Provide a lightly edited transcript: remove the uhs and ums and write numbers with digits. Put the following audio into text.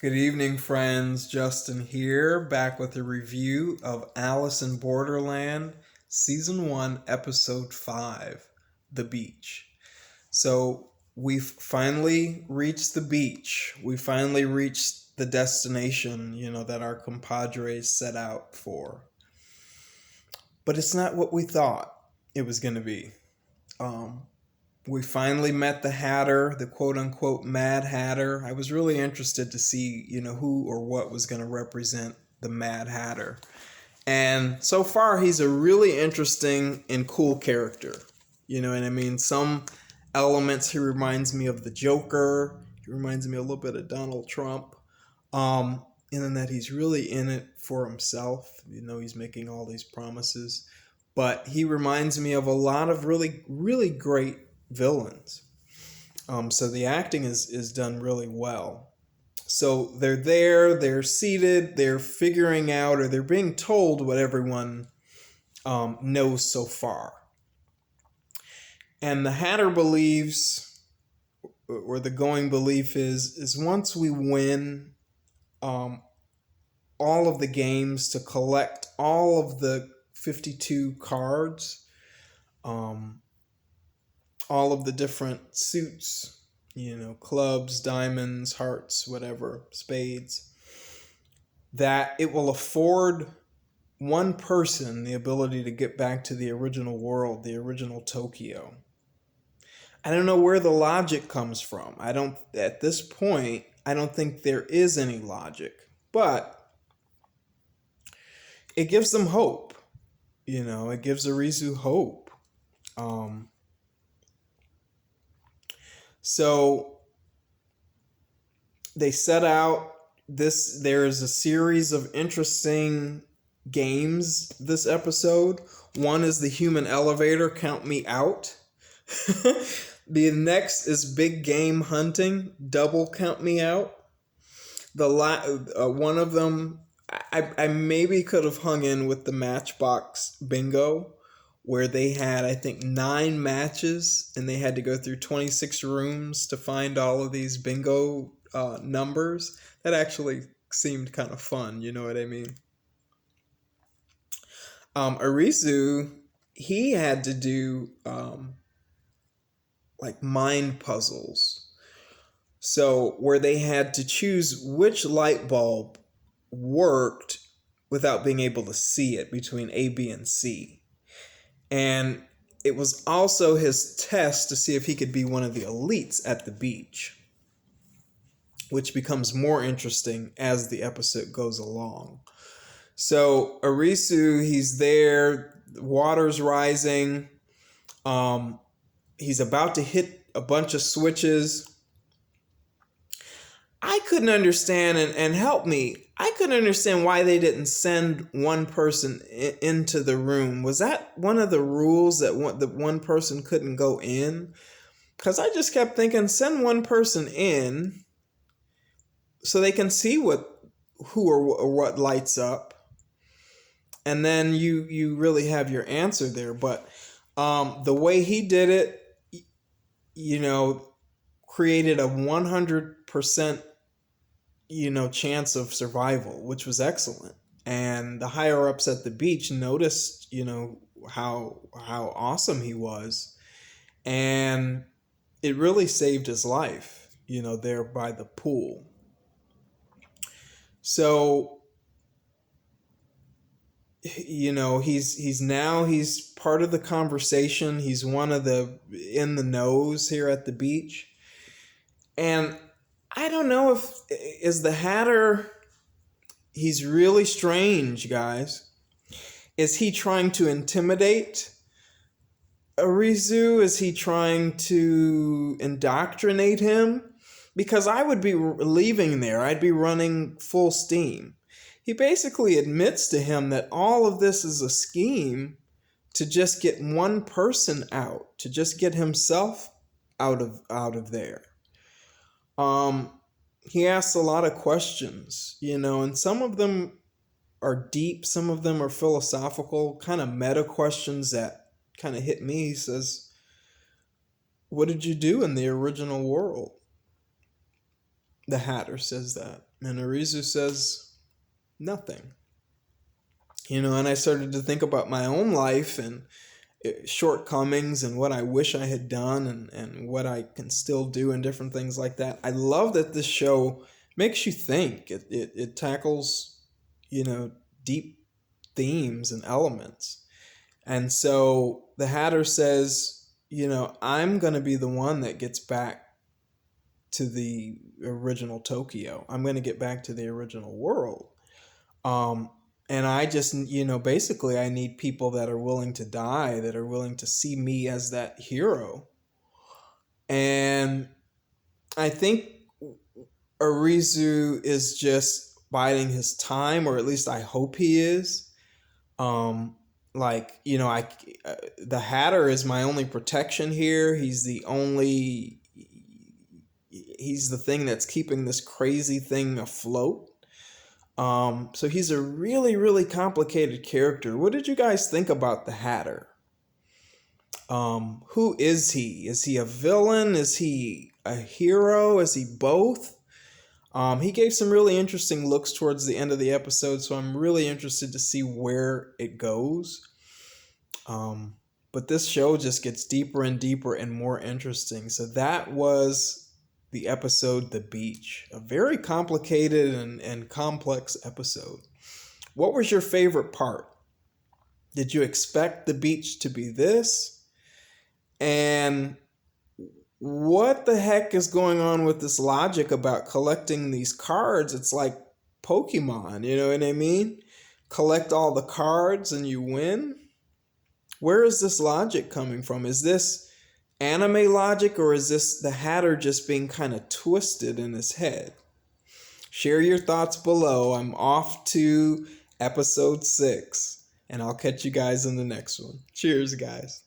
Good evening, friends. Justin here, back with a review of Alice in Borderland, Season 1, Episode 5, The Beach. So, we've finally reached the beach. We finally reached the destination, that our compadres set out for. But it's not what we thought it was going to be. Um, we finally met the Hatter, the quote unquote Mad Hatter. I was really interested to see, who or what was going to represent the Mad Hatter. And so far, he's a really interesting and cool character. You know what I mean? Some elements, he reminds me of the Joker. He reminds me a little bit of Donald Trump. In that he's really in it for himself. He's making all these promises. But he reminds me of a lot of really, really great villains. So the acting is done really well. So they're there, they're seated, they're figuring out, or they're being told what everyone knows so far. And the Hatter believes, or the going belief is once we win all of the games, to collect all of the 52 cards, all of the different suits, clubs, diamonds, hearts, whatever, spades, that it will afford one person the ability to get back to the original world, the original Tokyo. I don't know where the logic comes from. At this point, I don't think there is any logic, but it gives them hope. It gives Arisu hope. So they set out there's a series of interesting games this episode. One is the human elevator, count me out. The next is big game hunting, double count me out. One of them, I maybe could have hung in with the Matchbox Bingo, where they had, I think, 9 matches, and they had to go through 26 rooms to find all of these bingo numbers. That actually seemed kind of fun, you know what I mean? Arisu, he had to do like mind puzzles. So where they had to choose which light bulb worked without being able to see it between A, B, and C. And it was also his test to see if he could be one of the elites at the beach, which becomes more interesting as the episode goes along. So Arisu, he's there, the water's rising. He's about to hit a bunch of switches. I couldn't understand, and help me, I couldn't understand why they didn't send one person into the room. Was that one of the rules, that one person couldn't go in? Because I just kept thinking, send one person in so they can see who or what lights up. And then you really have your answer there. But the way he did it, created a 100% chance of survival, which was excellent. And the higher ups at the beach noticed, how awesome he was. And it really saved his life, there by the pool. So, he's part of the conversation. He's one of the in the knows here at the beach. And I don't know is the Hatter, he's really strange, guys. Is he trying to intimidate Arisu? Is he trying to indoctrinate him? Because I would be leaving there. I'd be running full steam. He basically admits to him that all of this is a scheme to just get one person out, to just get himself out of there. He asks a lot of questions, and some of them are deep, some of them are philosophical, kind of meta questions that kind of hit me. He says, what did you do in the original world? The Hatter says that. And Arisu says nothing. And I started to think about my own life and shortcomings and what I wish I had done and what I can still do and different things like that. I love that this show makes you think. It tackles, deep themes and elements. And so the Hatter says, I'm going to be the one that gets back to the original Tokyo. I'm going to get back to the original world. And I just, basically I need people that are willing to die, that are willing to see me as that hero. And I think Arisu is just biding his time, or at least I hope he is. The Hatter is my only protection here. He's the thing that's keeping this crazy thing afloat. So he's a really, really complicated character. What did you guys think about the Hatter? Who is he? Is he a villain? Is he a hero? Is he both? He gave some really interesting looks towards the end of the episode, so I'm really interested to see where it goes. But this show just gets deeper and deeper and more interesting. So that was the episode The Beach. A very complicated and complex episode. What was your favorite part? Did you expect The Beach to be this? And what the heck is going on with this logic about collecting these cards? It's like Pokemon, you know what I mean? Collect all the cards and you win? Where is this logic coming from? Is this anime logic, or is this the Hatter just being kind of twisted in his head? Share your thoughts below. I'm off to episode 6, and I'll catch you guys in the next one. Cheers, guys.